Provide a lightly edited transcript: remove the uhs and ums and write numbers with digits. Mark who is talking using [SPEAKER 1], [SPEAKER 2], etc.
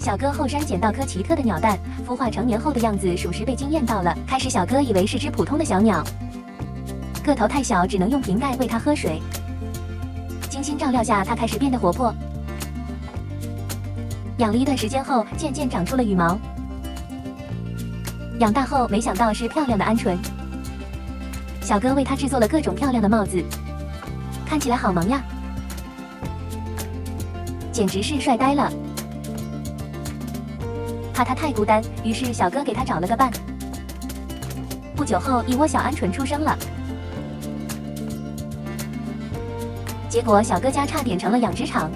[SPEAKER 1] 小哥后山捡到颗奇特的鸟蛋，孵化成年后的样子，属实被惊艳到了。开始小哥以为是只普通的小鸟，个头太小，只能用瓶盖喂它喝水。精心照料下，它开始变得活泼。养了一段时间后，渐渐长出了羽毛。养大后，没想到是漂亮的鹌鹑。小哥为它制作了各种漂亮的帽子，看起来好萌呀，简直是帅呆了。怕它太孤单，于是小哥给它找了个伴。不久后，一窝小鹌鹑出生了。结果小哥家差点成了养殖场。